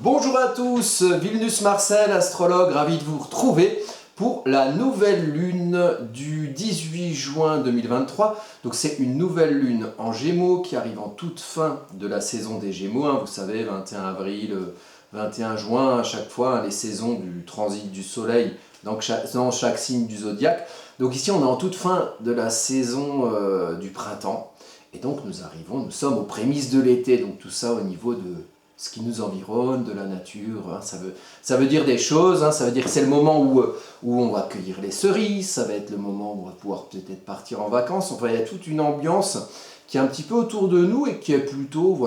Bonjour à tous, Vilnus Marcel, astrologue, ravi de vous retrouver pour la nouvelle lune du 18 juin 2023. Donc c'est une nouvelle lune en Gémeaux qui arrive en toute fin de la saison des Gémeaux. Vous savez, 21 avril, 21 juin, à chaque fois, les saisons du transit du Soleil dans chaque signe du zodiaque. Donc ici, on est en toute fin de la saison du printemps. Et donc nous sommes aux prémices de l'été. Donc tout ça au niveau de ce qui nous environne, de la nature, ça veut dire des choses, ça veut dire que c'est le moment où on va cueillir les cerises, ça va être le moment où on va pouvoir peut-être partir en vacances. Enfin, il y a toute une ambiance qui est un petit peu autour de nous et qui est plutôt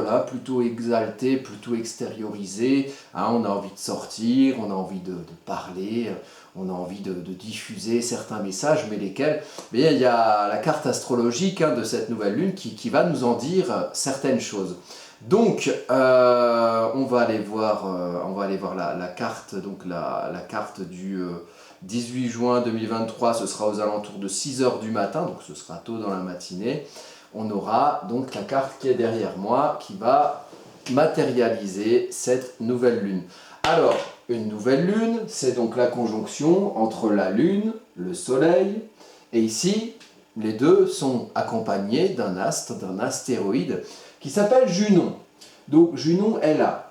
exaltée, plutôt extériorisée. On a envie de sortir, on a envie de parler, on a envie de diffuser certains messages, mais lesquels? Mais il y a la carte astrologique de cette nouvelle lune qui va nous en dire certaines choses. Donc, on va aller voir la carte, donc la carte du 18 juin 2023, ce sera aux alentours de 6 h du matin, donc ce sera tôt dans la matinée. On aura donc la carte qui est derrière moi, qui va matérialiser cette nouvelle lune. Alors, une nouvelle lune, c'est donc la conjonction entre la lune, le soleil, et ici, les deux sont accompagnés d'un astre, d'un astéroïde, qui s'appelle Junon. Donc Junon est là,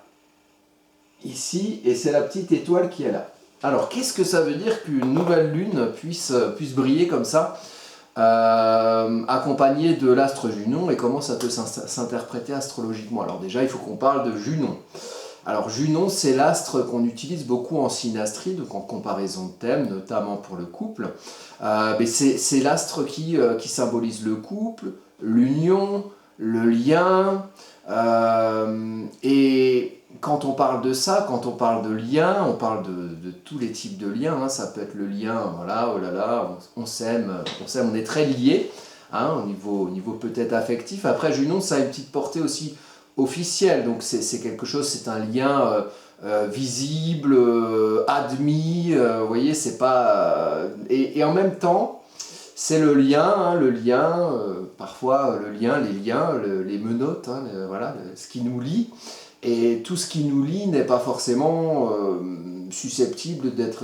ici, et c'est la petite étoile qui est là. Alors, qu'est-ce que ça veut dire qu'une nouvelle lune puisse briller comme ça, accompagnée de l'astre Junon, et comment ça peut s'interpréter astrologiquement? Alors déjà, il faut qu'on parle de Junon. Alors Junon, c'est l'astre qu'on utilise beaucoup en synastrie, donc en comparaison de thèmes, notamment pour le couple. Mais c'est l'astre qui symbolise le couple, l'union, le lien, et quand on parle de ça, quand on parle de lien, on parle de tous les types de liens, ça peut être le lien, voilà, oh là là, on s'aime, on est très liés, au niveau peut-être affectif. Après Junon, ça a une petite portée aussi officielle, donc c'est quelque chose, c'est un lien visible, admis, vous voyez, c'est pas... et en même temps, c'est le lien, parfois les liens, les menottes, voilà, ce qui nous lie. Et tout ce qui nous lie n'est pas forcément susceptible d'être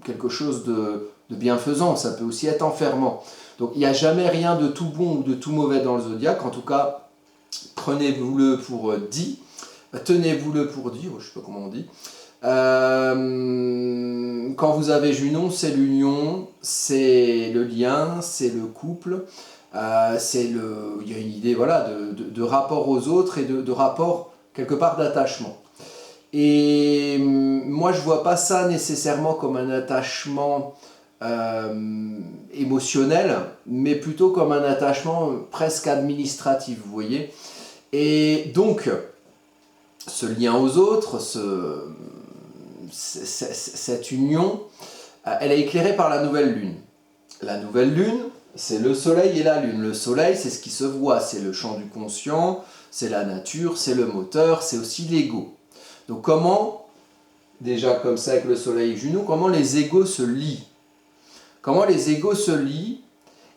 quelque chose de bienfaisant, ça peut aussi être enfermant. Donc il n'y a jamais rien de tout bon ou de tout mauvais dans le zodiaque, en tout cas, prenez-vous-le pour dit, tenez-vous-le pour dit, je ne sais pas comment on dit. Quand vous avez Junon, c'est l'union, c'est le lien, c'est le couple, il y a une idée de rapport aux autres et de rapport quelque part d'attachement. Et moi je ne vois pas ça nécessairement comme un attachement émotionnel, mais plutôt comme un attachement presque administratif, vous voyez. Et donc, ce lien aux autres, cette union, elle est éclairée par la nouvelle lune. La nouvelle lune, c'est le soleil et la lune. Le soleil, c'est ce qui se voit, c'est le champ du conscient, c'est la nature, c'est le moteur, c'est aussi l'ego. Donc comment, déjà comme ça avec le soleil et Junon, comment les égos se lient? Comment les égos se lient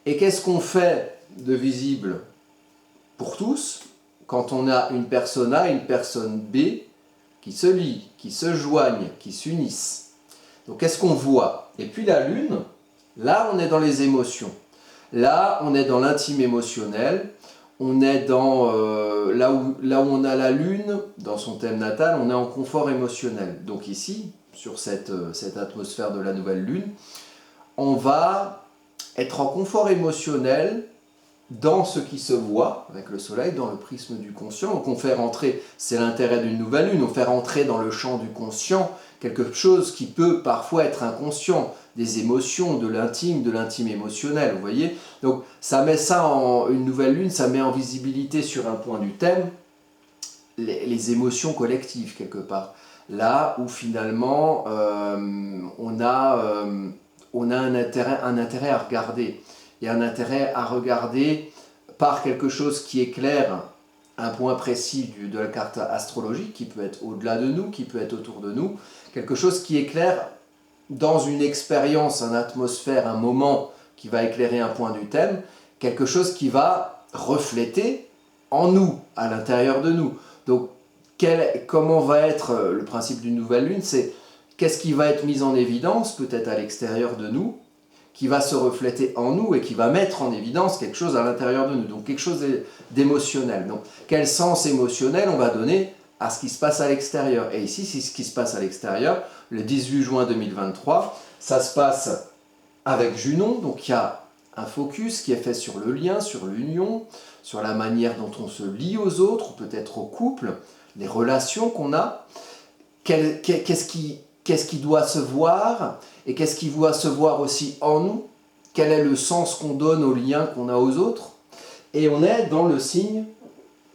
et qu'est-ce qu'on fait de visible pour tous quand on a une personne A et une personne B qui se lient, qui se joignent, qui s'unissent? Donc qu'est-ce qu'on voit? Et puis la lune, là on est dans les émotions. Là on est dans l'intime émotionnel. On est dans là où on a la lune, dans son thème natal, on est en confort émotionnel. Donc ici, sur cette atmosphère de la nouvelle lune, on va être en confort émotionnel dans ce qui se voit avec le soleil, dans le prisme du conscient. Donc on fait rentrer, c'est l'intérêt d'une nouvelle lune, on fait rentrer dans le champ du conscient quelque chose qui peut parfois être inconscient, des émotions, de l'intime émotionnel, vous voyez. Donc ça met ça une nouvelle lune, ça met en visibilité sur un point du thème les émotions collectives quelque part. Là où finalement on a un intérêt à regarder. Il y a un intérêt à regarder par quelque chose qui éclaire un point précis de la carte astrologique, qui peut être au-delà de nous, qui peut être autour de nous, quelque chose qui éclaire dans une expérience, une atmosphère, un moment qui va éclairer un point du thème, quelque chose qui va refléter en nous, à l'intérieur de nous. Donc, comment va être le principe d'une nouvelle lune, c'est qu'est-ce qui va être mis en évidence, peut-être à l'extérieur de nous, qui va se refléter en nous et qui va mettre en évidence quelque chose à l'intérieur de nous, donc quelque chose d'émotionnel. Donc quel sens émotionnel on va donner à ce qui se passe à l'extérieur. Et ici, c'est ce qui se passe à l'extérieur, le 18 juin 2023, ça se passe avec Junon, donc il y a un focus qui est fait sur le lien, sur l'union, sur la manière dont on se lie aux autres, peut-être au couple, les relations qu'on a, qu'est-ce qui doit se voir et qu'est-ce qui doit se voir aussi en nous, quel est le sens qu'on donne aux liens qu'on a aux autres. Et on est dans le signe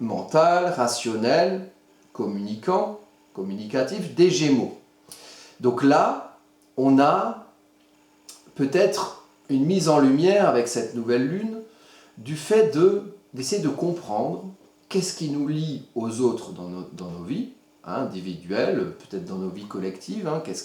mental, rationnel, communicant, communicatif des Gémeaux. Donc là, on a peut-être une mise en lumière avec cette nouvelle lune du fait d'essayer de comprendre qu'est-ce qui nous lie aux autres dans nos vies, individuelles, peut-être dans nos vies collectives, qu'est-ce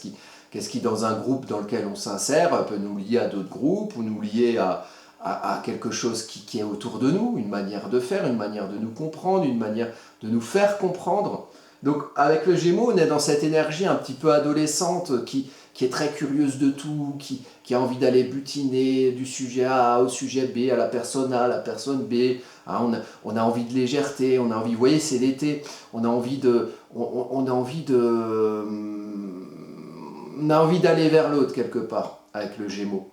qui dans un groupe dans lequel on s'insère peut nous lier à d'autres groupes ou nous lier à quelque chose qui est autour de nous, une manière de faire, une manière de nous comprendre, une manière de nous faire comprendre. Donc avec le Gémeaux, on est dans cette énergie un petit peu adolescente qui est très curieuse de tout, qui a envie d'aller butiner du sujet A au sujet B, à la personne A, à la personne B. On a envie de légèreté, on a envie, vous voyez, c'est l'été, on a envie d'aller vers l'autre quelque part avec le Gémeaux.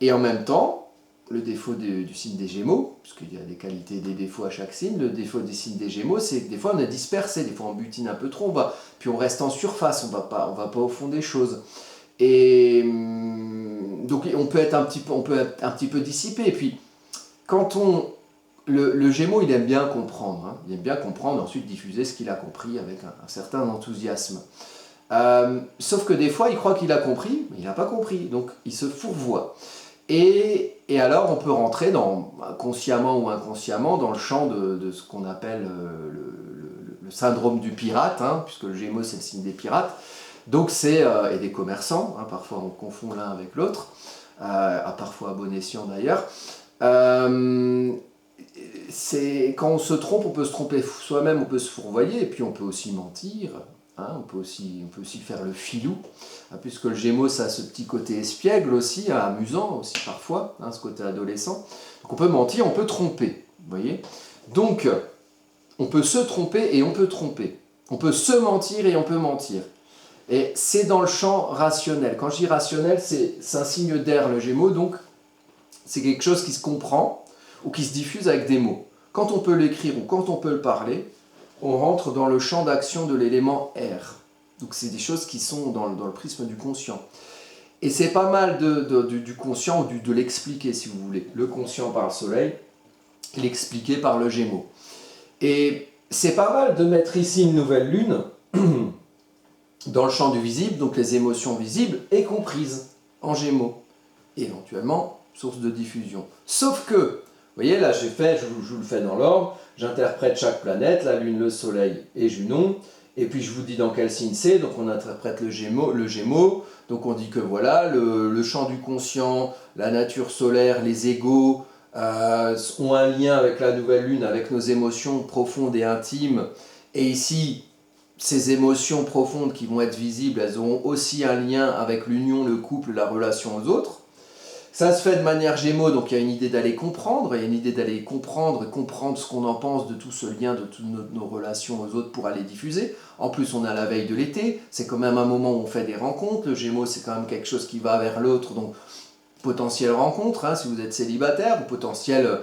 Et en même temps, le défaut du signe des Gémeaux, puisqu'il y a des qualités et des défauts à chaque signe, le défaut des signes des Gémeaux, c'est que des fois on est dispersé, des fois on butine un peu trop, puis on reste en surface, on va pas au fond des choses. Et donc on peut être un petit peu dissipé. Et puis quand le Gémeaux, il aime bien comprendre, il aime bien comprendre, ensuite diffuser ce qu'il a compris avec un certain enthousiasme. Sauf que des fois, il croit qu'il a compris, mais il n'a pas compris, donc il se fourvoie. Et alors, on peut rentrer consciemment ou inconsciemment dans le champ de ce qu'on appelle le syndrome du pirate, puisque le Gémeaux, c'est le signe des pirates. Donc et des commerçants, parfois on confond l'un avec l'autre, parfois à bon escient d'ailleurs. Quand on se trompe, on peut se tromper soi-même, on peut se fourvoyer, et puis on peut aussi mentir, on peut aussi faire le filou, puisque le Gémeaux, ça a ce petit côté espiègle aussi, amusant aussi parfois, ce côté adolescent. Donc on peut mentir, on peut tromper, vous voyez. Donc on peut se tromper et on peut tromper. On peut se mentir et on peut mentir. Et c'est dans le champ rationnel. Quand je dis rationnel, c'est un signe d'air, le Gémeaux, donc c'est quelque chose qui se comprend ou qui se diffuse avec des mots. Quand on peut l'écrire ou quand on peut le parler, on rentre dans le champ d'action de l'élément air. Donc c'est des choses qui sont dans le prisme du conscient. Et c'est pas mal du conscient ou de l'expliquer, si vous voulez. Le conscient par le soleil, l'expliquer par le Gémeaux. Et c'est pas mal de mettre ici une nouvelle lune dans le champ du visible, donc les émotions visibles et comprises en Gémeaux, éventuellement source de diffusion. Sauf que, vous voyez, là je vous le fais dans l'ordre, j'interprète chaque planète, la Lune, le Soleil et Junon, et puis je vous dis dans quel signe c'est, donc on interprète le Gémeaux, donc on dit que voilà, le champ du conscient, la nature solaire, les égos, ont un lien avec la nouvelle Lune, avec nos émotions profondes et intimes, et ici, ces émotions profondes qui vont être visibles, elles auront aussi un lien avec l'union, le couple, la relation aux autres. Ça se fait de manière Gémeaux, donc il y a une idée d'aller comprendre, et comprendre ce qu'on en pense de tout ce lien, de toutes nos relations aux autres pour aller diffuser. En plus, on est à la veille de l'été, c'est quand même un moment où on fait des rencontres. Le Gémeaux, c'est quand même quelque chose qui va vers l'autre, donc potentielle rencontre, si vous êtes célibataire, ou potentielle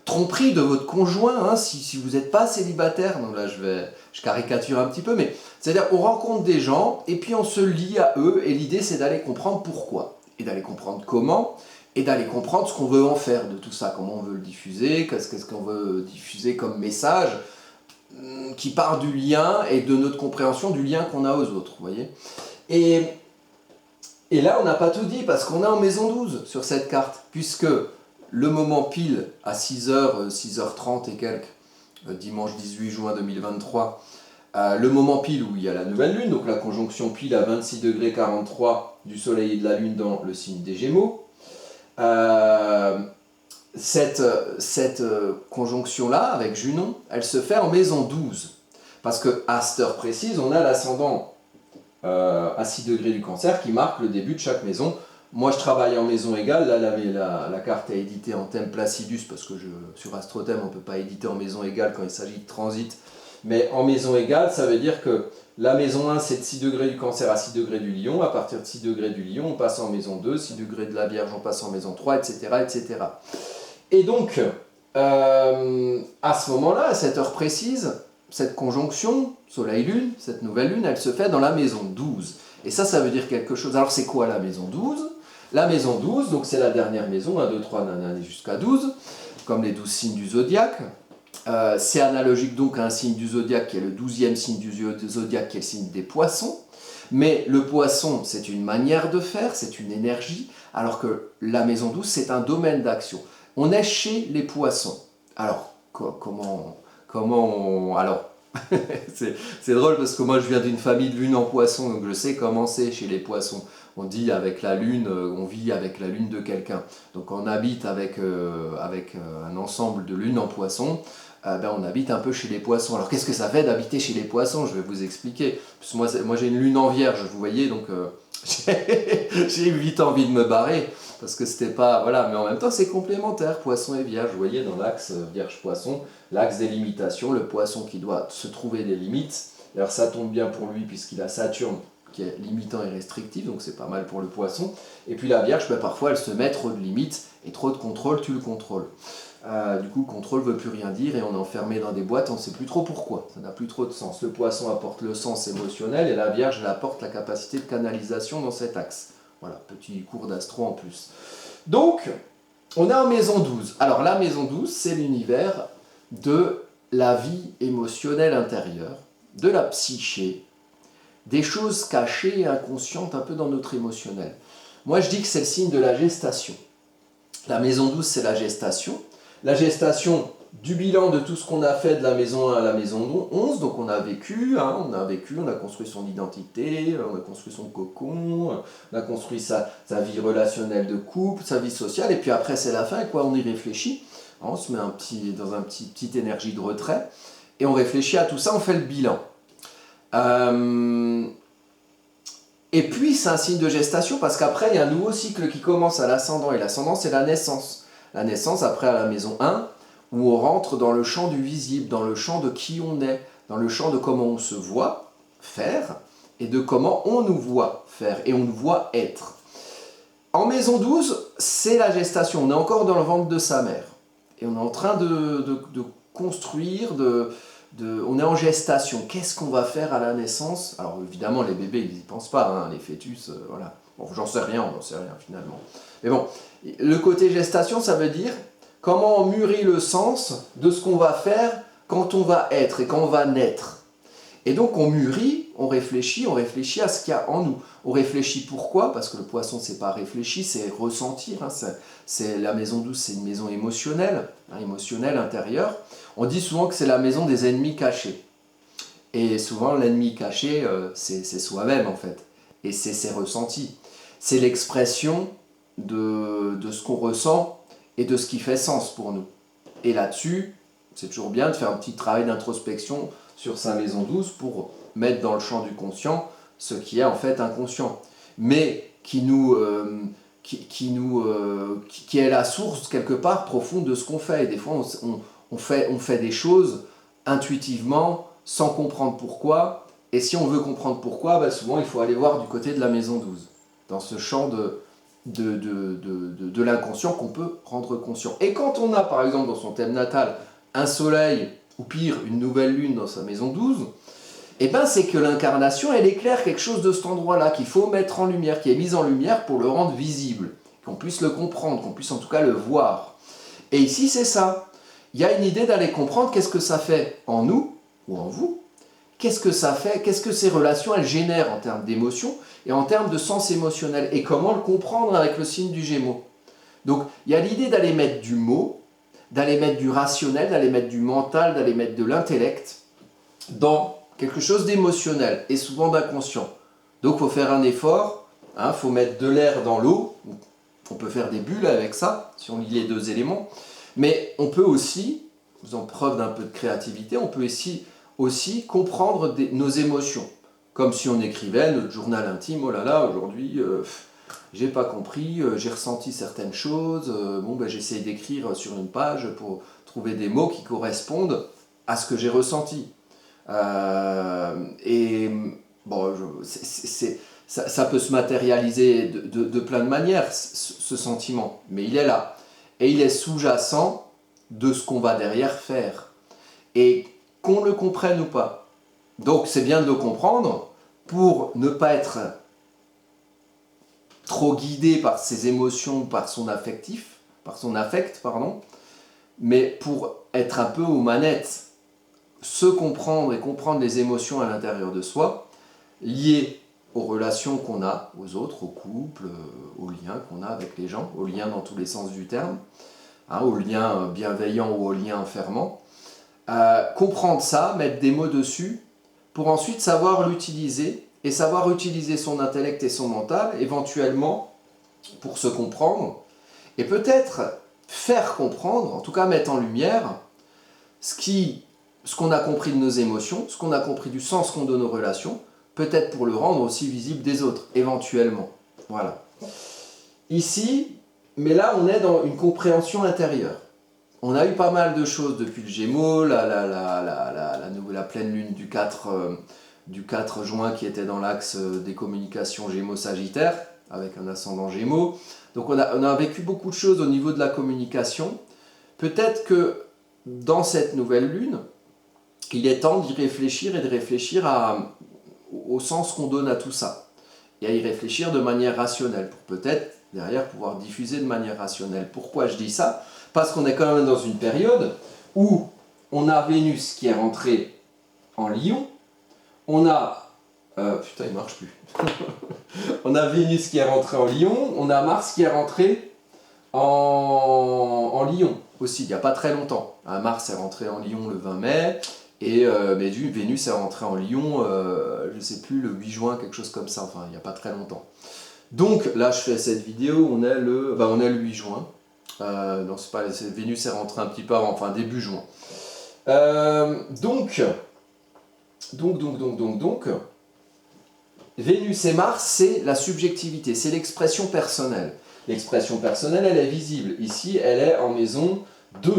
tromperie de votre conjoint, si vous n'êtes pas célibataire. Donc là, je caricature un petit peu, mais c'est-à-dire on rencontre des gens, et puis on se lie à eux, et l'idée c'est d'aller comprendre pourquoi, et d'aller comprendre comment, et d'aller comprendre ce qu'on veut en faire de tout ça, comment on veut le diffuser, qu'est-ce qu'on veut diffuser comme message, qui part du lien, et de notre compréhension du lien qu'on a aux autres, vous voyez. Et là, on n'a pas tout dit, parce qu'on est en maison 12 sur cette carte, puisque le moment pile, à 6h, 6h30 et quelques, dimanche 18 juin 2023, le moment pile où il y a la nouvelle lune, donc la conjonction pile à 26 degrés 43 du soleil et de la lune dans le signe des Gémeaux. Cette conjonction-là, avec Junon, elle se fait en maison 12. Parce qu'à cette heure précise, on a l'ascendant à 6 degrés du Cancer qui marque le début de chaque maison. Moi, je travaille en maison égale. Là, la carte est éditée en thème Placidus, parce que sur AstroThème, on ne peut pas éditer en maison égale quand il s'agit de transit. Mais en maison égale, ça veut dire que la maison 1, c'est de 6 degrés du Cancer à 6 degrés du Lion. À partir de 6 degrés du Lion, on passe en maison 2. 6 degrés de la Vierge, on passe en maison 3, etc. etc. Et donc, à ce moment-là, à cette heure précise, cette conjonction Soleil-Lune, cette nouvelle Lune, elle se fait dans la maison 12. Et ça veut dire quelque chose. Alors, c'est quoi la maison 12 ? La maison 12, donc c'est la dernière maison, 1, 2, 3, nanana, jusqu'à 12, comme les 12 signes du zodiaque. C'est analogique donc à un signe du zodiaque qui est le 12e signe du zodiaque, qui est le signe des poissons. Mais le poisson, c'est une manière de faire, c'est une énergie, alors que la maison 12, c'est un domaine d'action. On est chez les poissons. Alors, comment on... Alors, c'est drôle parce que moi je viens d'une famille de lune en poisson, donc je sais comment c'est chez les poissons. On dit avec la lune, on vit avec la lune de quelqu'un. Donc on habite avec un ensemble de lunes en poisson, on habite un peu chez les poissons. Alors qu'est-ce que ça fait d'habiter chez les poissons? Je vais vous expliquer. Parce que moi j'ai une lune en vierge, vous voyez, donc j'ai eu vite envie de me barrer. Parce que c'était pas... Voilà, mais en même temps c'est complémentaire, poisson et vierge. Vous voyez dans l'axe vierge-poisson, l'axe des limitations, le poisson qui doit se trouver des limites. D'ailleurs ça tombe bien pour lui puisqu'il a Saturne qui est limitant et restrictif, donc c'est pas mal pour le poisson. Et puis la Vierge, parfois elle se met trop de limites, et trop de contrôle tue le contrôle. Du coup, contrôle ne veut plus rien dire, et on est enfermé dans des boîtes, on ne sait plus trop pourquoi, ça n'a plus trop de sens. Le poisson apporte le sens émotionnel, et la Vierge elle apporte la capacité de canalisation dans cet axe. Voilà, petit cours d'astro en plus. Donc, on est en maison 12. Alors la maison 12, c'est l'univers de la vie émotionnelle intérieure, de la psyché, des choses cachées et inconscientes un peu dans notre émotionnel. Moi je dis que c'est le signe de la gestation. La maison 12 c'est la gestation. La gestation du bilan de tout ce qu'on a fait de la maison 1 à la maison 11, donc on a vécu, on a construit son identité, on a construit son cocon, on a construit sa vie relationnelle de couple, sa vie sociale, et puis après c'est la fin, quoi, on y réfléchit, on se met dans une petite énergie de retrait, et on réfléchit à tout ça, on fait le bilan. Et puis c'est un signe de gestation parce qu'après il y a un nouveau cycle qui commence à l'ascendant, et l'ascendant c'est la naissance. La naissance après à la maison 1 où on rentre dans le champ du visible, dans le champ de qui on est, dans le champ de comment on se voit faire et de comment on nous voit faire et on nous voit être. En maison 12 c'est la gestation, on est encore dans le ventre de sa mère et on est en train de construire, on est en gestation. Qu'est-ce qu'on va faire à la naissance? Alors évidemment les bébés ils n'y pensent pas, les fœtus, voilà. Bon, j'en sais rien, on n'en sait rien finalement. Mais bon, le côté gestation ça veut dire comment on mûrit le sens de ce qu'on va faire quand on va être et quand on va naître. Et donc on mûrit, on réfléchit à ce qu'il y a en nous. On réfléchit pourquoi? Parce que le poisson c'est pas réfléchir, c'est ressentir. C'est la maison 12, c'est une maison émotionnelle, émotionnelle intérieure. On dit souvent que c'est la maison des ennemis cachés. Et souvent l'ennemi caché, c'est soi-même en fait. Et c'est ses ressentis. C'est l'expression de ce qu'on ressent et de ce qui fait sens pour nous. Et là-dessus, c'est toujours bien de faire un petit travail d'introspection sur sa maison 12 pour mettre dans le champ du conscient ce qui est en fait inconscient, mais qui est la source quelque part profonde de ce qu'on fait. Et des fois on fait des choses intuitivement sans comprendre pourquoi, et si on veut comprendre pourquoi, souvent il faut aller voir du côté de la maison 12, dans ce champ de l'inconscient qu'on peut rendre conscient. Et quand on a par exemple dans son thème natal un soleil, ou pire, une nouvelle lune dans sa maison 12, c'est que l'incarnation, elle éclaire quelque chose de cet endroit-là, qu'il faut mettre en lumière, qui est mise en lumière pour le rendre visible, qu'on puisse le comprendre, qu'on puisse en tout cas le voir. Et ici, c'est ça. Il y a une idée d'aller comprendre qu'est-ce que ça fait en nous, ou en vous, qu'est-ce que ça fait, qu'est-ce que ces relations, elles génèrent en termes d'émotion, et en termes de sens émotionnel, et comment le comprendre avec le signe du Gémeaux. Donc, il y a l'idée d'aller mettre du mot, d'aller mettre du rationnel, d'aller mettre du mental, d'aller mettre de l'intellect dans quelque chose d'émotionnel et souvent d'inconscient. Donc il faut faire un effort, il faut mettre de l'air dans l'eau, on peut faire des bulles avec ça, si on lie les deux éléments, mais on peut aussi, faisant preuve d'un peu de créativité, on peut aussi aussi comprendre nos émotions. Comme si on écrivait notre journal intime, oh là là, aujourd'hui, j'ai pas compris, j'ai ressenti certaines choses, bon ben j'essaie d'écrire sur une page pour trouver des mots qui correspondent à ce que j'ai ressenti. Et bon, ça peut se matérialiser de plein de manières, ce sentiment, mais il est là. Et il est sous-jacent de ce qu'on va derrière faire. Et qu'on le comprenne ou pas. Donc c'est bien de le comprendre pour ne pas être trop guidé par ses émotions, par son affect, mais pour être un peu aux manettes, se comprendre et comprendre les émotions à l'intérieur de soi, liées aux relations qu'on a aux autres, au couple, aux liens qu'on a avec les gens, aux liens dans tous les sens du terme, hein, aux liens bienveillants ou aux liens enfermants. Comprendre ça, mettre des mots dessus, pour ensuite savoir l'utiliser, et savoir utiliser son intellect et son mental, éventuellement, pour se comprendre, et peut-être faire comprendre, en tout cas mettre en lumière, ce qu'on a compris de nos émotions, ce qu'on a compris du sens qu'on donne aux relations, peut-être pour le rendre aussi visible des autres, éventuellement. Voilà. Ici, mais là on est dans une compréhension intérieure. On a eu pas mal de choses depuis le Gémeaux, la pleine lune du 4 juin qui était dans l'axe des communications Gémeaux-Sagittaire, avec un ascendant Gémeaux. Donc on a vécu beaucoup de choses au niveau de la communication. Peut-être que dans cette nouvelle lune, il est temps d'y réfléchir et de réfléchir au sens qu'on donne à tout ça. Et à y réfléchir de manière rationnelle, pour peut-être derrière pouvoir diffuser de manière rationnelle. Pourquoi je dis ça ? Parce qu'on est quand même dans une période où on a Vénus qui est rentrée en Lion, on a... putain, il ne marche plus. On a Vénus qui est rentrée en Lion, on a Mars qui est rentré en Lion aussi, il n'y a pas très longtemps. Mars est rentré en Lion le 20 mai, et Vénus est rentrée en Lion, je ne sais plus, le 8 juin, quelque chose comme ça, enfin, il n'y a pas très longtemps. Donc, là, je fais cette vidéo, on est le 8 juin. Non, c'est pas, Vénus est rentrée un petit peu avant, enfin, début juin. Donc, Vénus et Mars, c'est la subjectivité, c'est l'expression personnelle. L'expression personnelle, elle est visible. Ici, elle est en maison 2,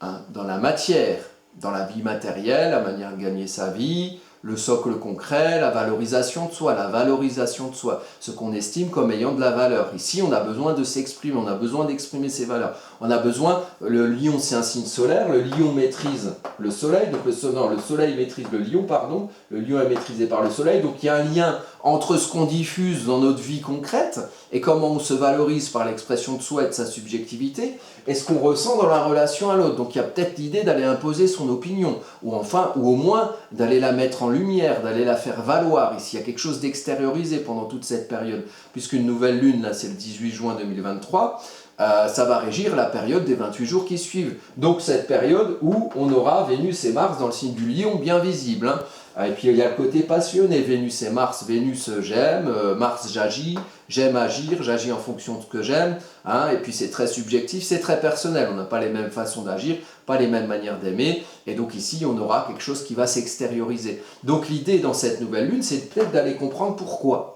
hein, dans la matière, dans la vie matérielle, la manière de gagner sa vie, le socle concret, la valorisation de soi, ce qu'on estime comme ayant de la valeur. Ici, on a besoin de s'exprimer, on a besoin d'exprimer ses valeurs. On a besoin, le lion c'est un signe solaire, le lion maîtrise le soleil, donc le soleil maîtrise le lion, pardon, le lion est maîtrisé par le soleil, donc il y a un lien entre ce qu'on diffuse dans notre vie concrète et comment on se valorise par l'expression de soi et de sa subjectivité, et ce qu'on ressent dans la relation à l'autre. Donc il y a peut-être l'idée d'aller imposer son opinion, ou au moins d'aller la mettre en lumière, d'aller la faire valoir. Ici, il y a quelque chose d'extériorisé pendant toute cette période, puisqu'une nouvelle lune, là c'est le 18 juin 2023, ça va régir la période des 28 jours qui suivent. Donc cette période où on aura Vénus et Mars dans le signe du Lion bien visible, hein. Et puis il y a le côté passionné, Vénus et Mars. Vénus j'aime, Mars j'agis, j'aime agir, j'agis en fonction de ce que j'aime, hein. Et puis c'est très subjectif, c'est très personnel, on n'a pas les mêmes façons d'agir, pas les mêmes manières d'aimer, et donc ici on aura quelque chose qui va s'extérioriser. Donc l'idée dans cette nouvelle lune, c'est peut-être d'aller comprendre pourquoi.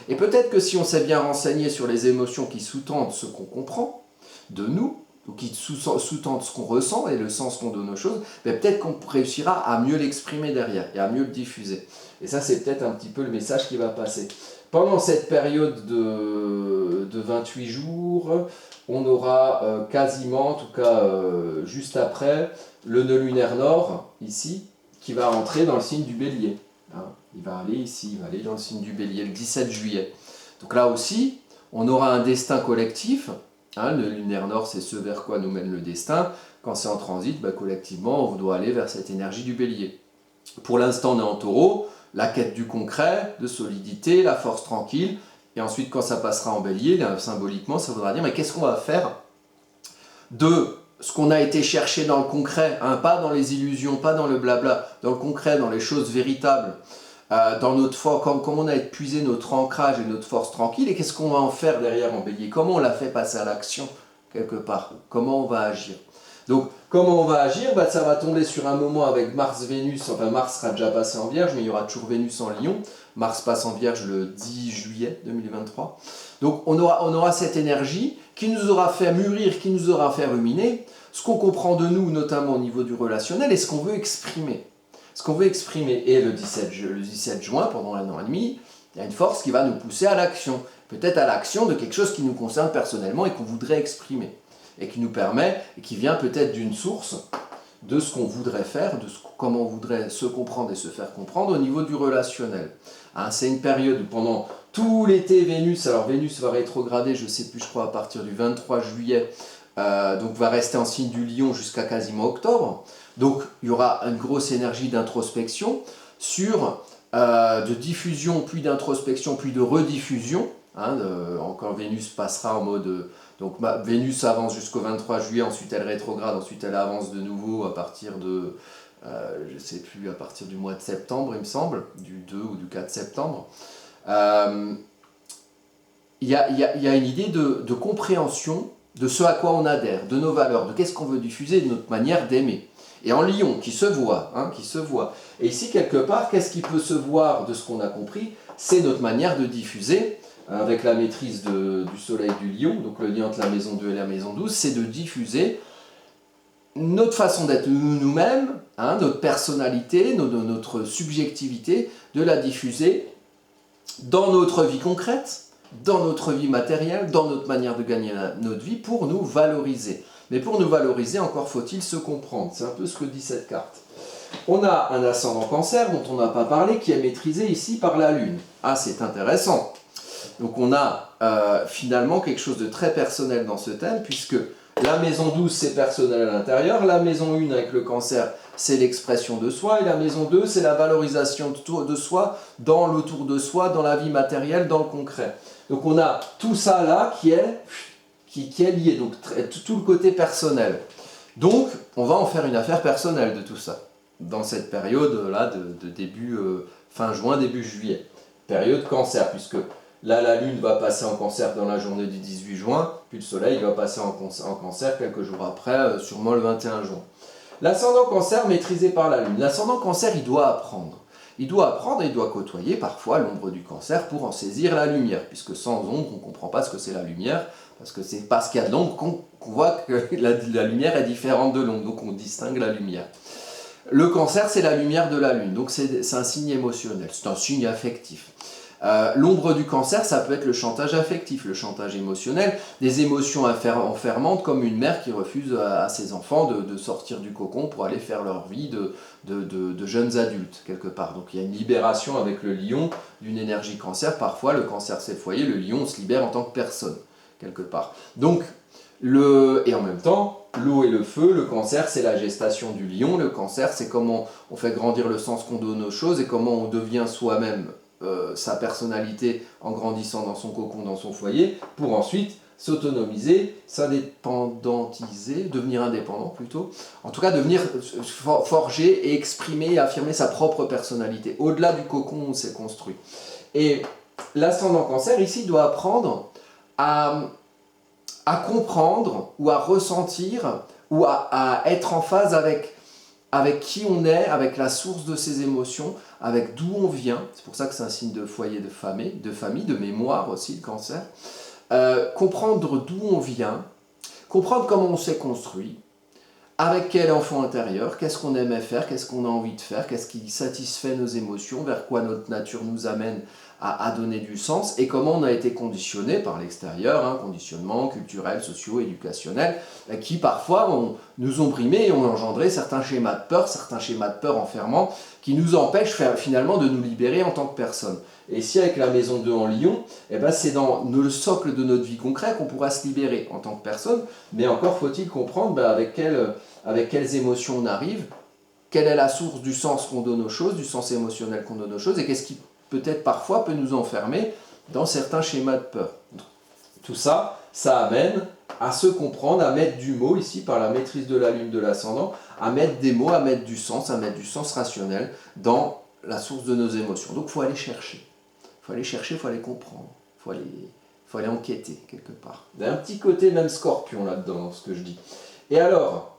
Et peut-être que si on s'est bien renseigné sur les émotions qui sous-tendent ce qu'on comprend de nous, ou qui sous-tendent ce qu'on ressent et le sens qu'on donne aux choses, ben peut-être qu'on réussira à mieux l'exprimer derrière et à mieux le diffuser. Et ça, c'est peut-être un petit peu le message qui va passer. Pendant cette période de 28 jours, on aura quasiment, en tout cas juste après, le nœud lunaire nord, ici, qui va rentrer dans le signe du bélier. Hein, il va aller ici, il va aller dans le signe du bélier le 17 juillet. Donc là aussi, on aura un destin collectif. Hein, le lunaire nord, c'est ce vers quoi nous mène le destin. Quand c'est en transit, bah, collectivement, on doit aller vers cette énergie du bélier. Pour l'instant, on est en taureau, la quête du concret, de solidité, la force tranquille. Et ensuite, quand ça passera en bélier, là, symboliquement, ça voudra dire, mais qu'est-ce qu'on va faire de ce qu'on a été chercher dans le concret, hein, pas dans les illusions, pas dans le blabla, dans le concret, dans les choses véritables, dans notre force, comme on a épuisé notre ancrage et notre force tranquille, et qu'est-ce qu'on va en faire derrière en bélier? Comment on l'a fait passer à l'action quelque part? Comment on va agir? Donc, comment on va agir? Ça va tomber sur un moment avec Mars-Vénus, enfin Mars sera déjà passé en Vierge, mais il y aura toujours Vénus en Lion. Mars passe en Vierge le 10 juillet 2023. Donc, on aura cette énergie qui nous aura fait mûrir, qui nous aura fait ruminer, ce qu'on comprend de nous, notamment au niveau du relationnel, et ce qu'on veut exprimer. Ce qu'on veut exprimer. Et le 17 juin, pendant 1 an et demi, il y a une force qui va nous pousser à l'action. Peut-être à l'action de quelque chose qui nous concerne personnellement et qu'on voudrait exprimer. Et qui nous permet, et qui vient peut-être d'une source de ce qu'on voudrait faire, comment on voudrait se comprendre et se faire comprendre au niveau du relationnel. Hein, c'est une période où pendant tout l'été, Vénus va rétrograder, je ne sais plus, je crois à partir du 23 juillet, donc va rester en signe du Lion jusqu'à quasiment octobre. Donc il y aura une grosse énergie d'introspection de diffusion, puis d'introspection, puis de rediffusion. Hein, encore Vénus passera en mode... Donc Vénus avance jusqu'au 23 juillet, ensuite elle rétrograde, ensuite elle avance de nouveau à partir de... je ne sais plus, à partir du mois de septembre, il me semble, du 2 ou du 4 septembre. Il y a une idée de compréhension de ce à quoi on adhère, de nos valeurs, de qu'est-ce qu'on veut diffuser, de notre manière d'aimer. Et en Lion, qui se voit, qui se voit. Et ici, quelque part, qu'est-ce qui peut se voir de ce qu'on a compris? C'est notre manière de diffuser, avec la maîtrise du soleil du Lion, donc le lien entre la maison 2 et la maison 12, c'est de diffuser notre façon d'être nous-mêmes, notre personnalité, notre subjectivité, de la diffuser dans notre vie concrète, dans notre vie matérielle, dans notre manière de gagner notre vie, pour nous valoriser. Mais pour nous valoriser, encore faut-il se comprendre. C'est un peu ce que dit cette carte. On a un ascendant Cancer, dont on n'a pas parlé, qui est maîtrisé ici par la Lune. Ah, c'est intéressant. Donc on a finalement quelque chose de très personnel dans ce thème, puisque la maison 12, c'est personnel à l'intérieur, la maison 1 avec le Cancer, c'est l'expression de soi, et la maison 2, c'est la valorisation de soi, dans l'autour de soi, dans la vie matérielle, dans le concret. Donc on a tout ça là qui est lié, donc tout le côté personnel. Donc on va en faire une affaire personnelle de tout ça, dans cette période-là de début, fin juin, début juillet. Période Cancer, puisque là la Lune va passer en Cancer dans la journée du 18 juin, puis le Soleil va passer en Cancer quelques jours après, sûrement le 21 juin. L'ascendant Cancer maîtrisé par la Lune. L'ascendant Cancer, il doit apprendre. Il doit apprendre et il doit côtoyer parfois l'ombre du Cancer pour en saisir la lumière, puisque sans ombre, on ne comprend pas ce que c'est la lumière, parce que c'est parce qu'il y a de l'ombre qu'on voit que la lumière est différente de l'ombre, donc on distingue la lumière. Le Cancer, c'est la lumière de la Lune, donc c'est un signe émotionnel, c'est un signe affectif. L'ombre du Cancer, ça peut être le chantage affectif, le chantage émotionnel, des émotions enfermantes comme une mère qui refuse à ses enfants de sortir du cocon pour aller faire leur vie de jeunes adultes, quelque part. Donc il y a une libération avec le Lion d'une énergie Cancer. Parfois, le Cancer c'est le foyer, le Lion se libère en tant que personne, quelque part. Donc, et en même temps, l'eau et le feu, le Cancer c'est la gestation du Lion, le Cancer c'est comment on fait grandir le sens qu'on donne aux choses et comment on devient soi-même sa personnalité en grandissant dans son cocon, dans son foyer, pour ensuite s'autonomiser, s'indépendantiser, devenir indépendant plutôt, en tout cas devenir forger et exprimer et affirmer sa propre personnalité, au-delà du cocon où on s'est construit. Et l'ascendant Cancer ici doit apprendre à comprendre ou à ressentir ou à être en phase avec qui on est, avec la source de ses émotions, avec d'où on vient. C'est pour ça que c'est un signe de foyer, de famille, de mémoire aussi, le Cancer. Comprendre d'où on vient, comprendre comment on s'est construit, avec quel enfant intérieur, qu'est-ce qu'on aimait faire, qu'est-ce qu'on a envie de faire, qu'est-ce qui satisfait nos émotions, vers quoi notre nature nous amène à donner du sens, et comment on a été conditionné par l'extérieur, conditionnement culturel, socio, éducationnel, qui parfois nous ont brimés et ont engendré certains schémas de peur enfermants, qui nous empêchent finalement de nous libérer en tant que personne. Et ici, avec la maison 2 en Lion, c'est dans le socle de notre vie concrète qu'on pourra se libérer en tant que personne, mais encore faut-il comprendre avec quelles émotions on arrive, quelle est la source du sens qu'on donne aux choses, du sens émotionnel qu'on donne aux choses, et qu'est-ce qui peut-être parfois peut nous enfermer dans certains schémas de peur. Tout ça, ça amène à se comprendre, à mettre du mot ici par la maîtrise de la Lune de l'ascendant, à mettre des mots, à mettre du sens rationnel dans la source de nos émotions. Donc il faut aller chercher. Il faut aller chercher, il faut aller comprendre. Il faut aller enquêter quelque part. Il y a un petit côté même Scorpion là-dedans, dans ce que je dis. Et alors,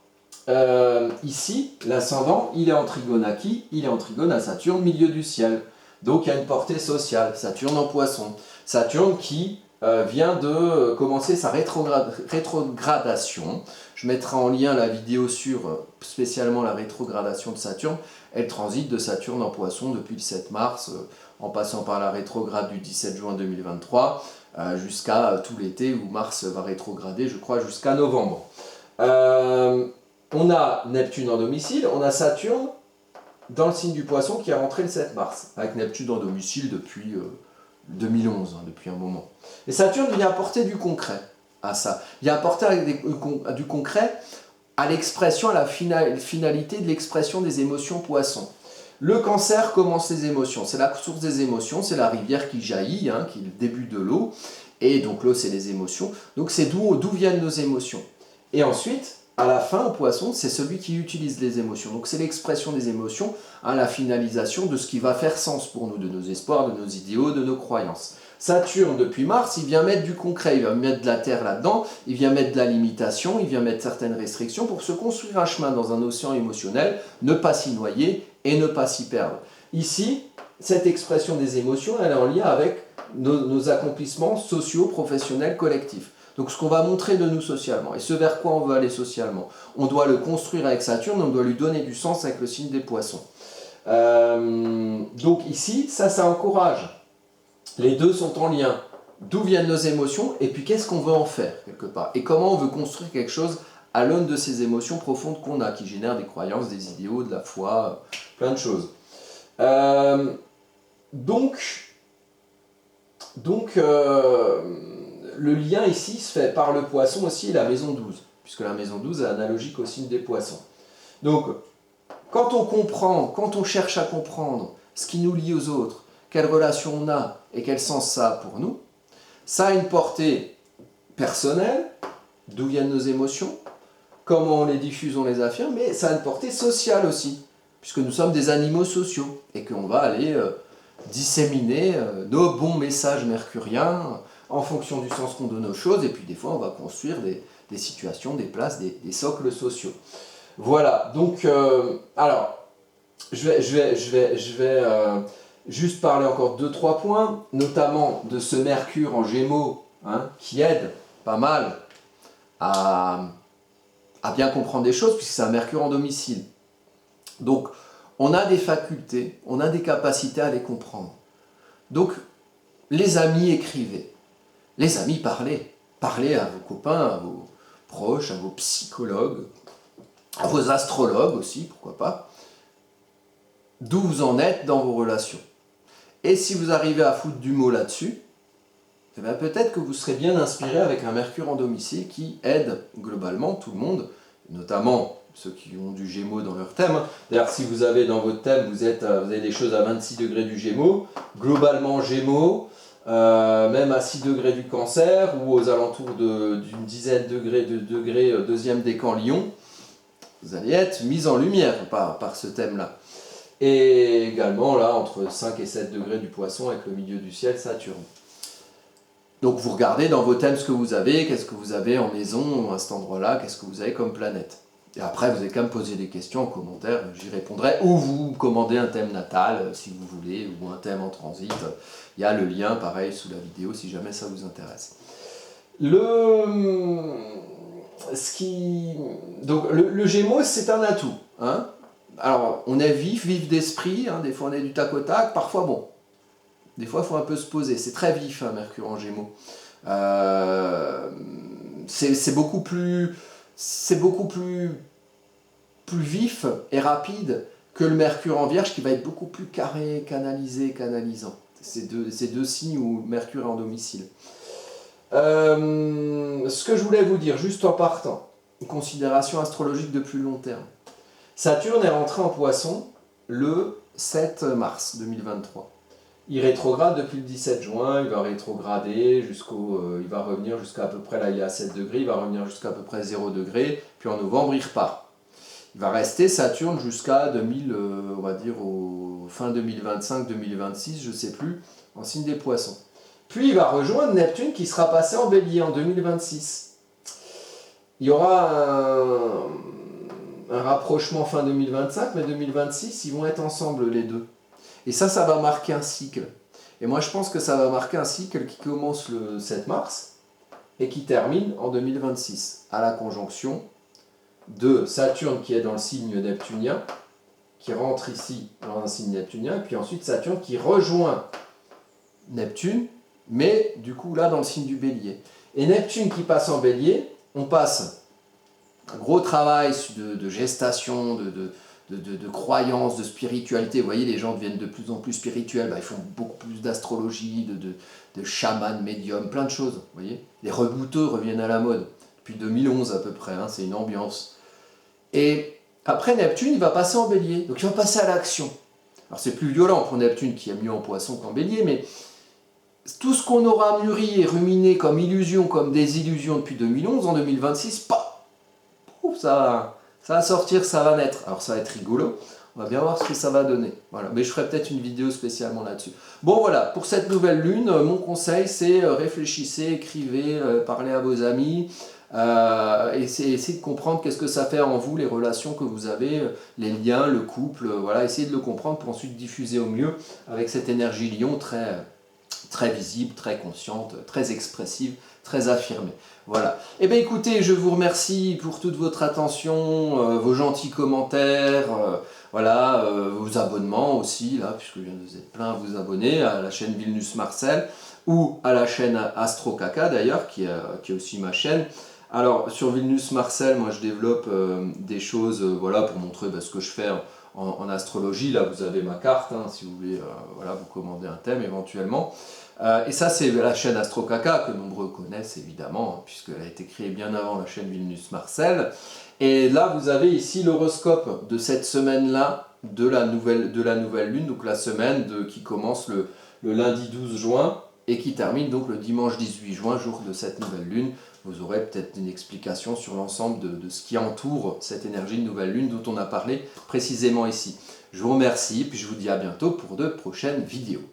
ici, l'ascendant, il est en trigone à qui? Il est en trigone à Saturne, milieu du ciel. Donc il y a une portée sociale. Saturne en poisson. Saturne qui vient de commencer sa rétrogradation. Je mettrai en lien la vidéo sur spécialement la rétrogradation de Saturne. Elle transite de Saturne en poisson depuis le 7 mars, en passant par la rétrograde du 17 juin 2023, jusqu'à tout l'été où Mars va rétrograder, je crois, jusqu'à novembre. On a Neptune en domicile, on a Saturne dans le signe du Poisson qui est rentré le 7 mars, avec Neptune en domicile depuis 2011, depuis un moment. Et Saturne vient apporter du concret à ça. Il vient apporter du concret à l'expression, à la finalité de l'expression des émotions Poissons. Le Cancer commence les émotions, c'est la source des émotions, c'est la rivière qui jaillit, qui est le début de l'eau, et donc l'eau c'est les émotions, donc c'est d'où viennent nos émotions. Et ensuite, à la fin, au Poisson, c'est celui qui utilise les émotions. Donc c'est l'expression des émotions, la finalisation de ce qui va faire sens pour nous, de nos espoirs, de nos idéaux, de nos croyances. Saturne, depuis Mars, il vient mettre du concret, il vient mettre de la terre là-dedans, il vient mettre de la limitation, il vient mettre certaines restrictions pour se construire un chemin dans un océan émotionnel, ne pas s'y noyer et ne pas s'y perdre. Ici, cette expression des émotions, elle est en lien avec nos accomplissements sociaux, professionnels, collectifs. Donc ce qu'on va montrer de nous socialement, et ce vers quoi on veut aller socialement, on doit le construire avec Saturne, on doit lui donner du sens avec le signe des Poissons. Donc ici, ça encourage. Les deux sont en lien. D'où viennent nos émotions, et puis qu'est-ce qu'on veut en faire, quelque part. Et comment on veut construire quelque chose à l'aune de ces émotions profondes qu'on a, qui génèrent des croyances, des idéaux, de la foi, plein de choses. Le lien ici se fait par le Poisson aussi et la maison 12, puisque la maison 12 est analogique au signe des Poissons. Donc, quand on comprend, quand on cherche à comprendre ce qui nous lie aux autres, quelle relation on a et quel sens ça a pour nous, ça a une portée personnelle, d'où viennent nos émotions, comment on les diffuse, on les affirme, mais ça a une portée sociale aussi, puisque nous sommes des animaux sociaux et qu'on va aller disséminer nos bons messages mercuriens en fonction du sens qu'on donne aux choses, et puis des fois on va construire des situations, des places, des socles sociaux. Voilà, donc, alors, je vais juste parler encore 2-3 points, notamment de ce Mercure en Gémeaux, qui aide pas mal à bien comprendre des choses, puisque c'est un Mercure en domicile. Donc, on a des facultés, on a des capacités à les comprendre. Donc, les amis, écrivez. Les amis, parlez. Parlez à vos copains, à vos proches, à vos psychologues, à vos astrologues aussi, pourquoi pas. D'où vous en êtes dans vos relations. Et si vous arrivez à foutre du mot là-dessus, eh bien peut-être que vous serez bien inspiré avec un Mercure en domicile qui aide globalement tout le monde, notamment ceux qui ont du Gémeaux dans leur thème. D'ailleurs, si vous avez dans votre thème, vous avez des choses à 26 degrés du Gémeaux, globalement Gémeaux, même à 6 degrés du Cancer, ou aux alentours d'une dizaine de degrés, deuxième décan Lion, vous allez être mis en lumière par ce thème-là. Et également là, entre 5 et 7 degrés du Poisson avec le milieu du ciel, Saturne. Donc vous regardez dans vos thèmes ce que vous avez, qu'est-ce que vous avez en maison à cet endroit-là, qu'est-ce que vous avez comme planète. Et après, vous allez quand même poser des questions en commentaire, j'y répondrai. Ou vous commandez un thème natal, si vous voulez, ou un thème en transit. Il y a le lien, pareil, sous la vidéo, si jamais ça vous intéresse. Donc, le Gémeaux, c'est un atout. Alors, on est vif d'esprit, des fois on est du tac au tac, parfois bon. Des fois, il faut un peu se poser. C'est très vif, Mercure en Gémeaux. C'est beaucoup plus vif et rapide que le Mercure en Vierge, qui va être beaucoup plus carré, canalisé, canalisant. C'est deux signes où Mercure est en domicile. Ce que je voulais vous dire, juste en partant, une considération astrologique de plus long terme. Saturne est rentré en Poisson le 7 mars 2023. Il rétrograde depuis le 17 juin, il va rétrograder il va revenir jusqu'à peu près, là il est à 7 degrés, il va revenir jusqu'à peu près 0 degré, puis en novembre il repart. Il va rester Saturne jusqu'à on va dire au fin 2025-2026, je ne sais plus, en signe des Poissons. Puis il va rejoindre Neptune qui sera passé en Bélier en 2026. Il y aura un rapprochement fin 2025, mais 2026, ils vont être ensemble les deux. Et ça va marquer un cycle. Et moi, je pense que ça va marquer un cycle qui commence le 7 mars et qui termine en 2026, à la conjonction de Saturne qui est dans le signe neptunien, qui rentre ici dans un signe neptunien, et puis ensuite Saturne qui rejoint Neptune, mais du coup là dans le signe du Bélier. Et Neptune qui passe en Bélier, on passe un gros travail de gestation, de croyance, de spiritualité. Vous voyez, les gens deviennent de plus en plus spirituels, ils font beaucoup plus d'astrologie, de chamans, médiums, plein de choses. Vous voyez, les rebouteux reviennent à la mode, depuis 2011 à peu près, c'est une ambiance. Et après Neptune, il va passer en Bélier, donc il va passer à l'action. Alors c'est plus violent pour Neptune qui est mieux en Poisson qu'en Bélier, mais tout ce qu'on aura mûri et ruminé comme illusion, comme désillusion depuis 2011, en 2026, ça va sortir, ça va naître. Alors ça va être rigolo, on va bien voir ce que ça va donner. Voilà. Mais je ferai peut-être une vidéo spécialement là-dessus. Bon voilà, pour cette nouvelle lune, mon conseil c'est réfléchissez, écrivez, parlez à vos amis, essayez de comprendre qu'est-ce que ça fait en vous, les relations que vous avez, les liens, le couple, voilà, essayez de le comprendre pour ensuite diffuser au mieux avec cette énergie lion très visible, très consciente, très expressive, très affirmée. Voilà. Eh bien écoutez, je vous remercie pour toute votre attention, vos gentils commentaires, vos abonnements aussi, là, puisque vous êtes plein à vous abonner à la chaîne Vilnus Marcel ou à la chaîne Astro Caca d'ailleurs, qui est aussi ma chaîne. Alors sur Vilnus Marcel, moi je développe des choses pour montrer ce que je fais en astrologie. Là vous avez ma carte, si vous voulez vous commander un thème éventuellement. Et ça c'est la chaîne Astro Caca que nombreux connaissent évidemment, puisqu'elle a été créée bien avant la chaîne Vilnus Marcel. Et là vous avez ici l'horoscope de cette semaine-là, de la nouvelle lune, donc la semaine qui commence le lundi 12 juin et qui termine donc le dimanche 18 juin, jour de cette nouvelle lune. Vous aurez peut-être une explication sur l'ensemble de ce qui entoure cette énergie de nouvelle lune dont on a parlé précisément ici. Je vous remercie, puis je vous dis à bientôt pour de prochaines vidéos.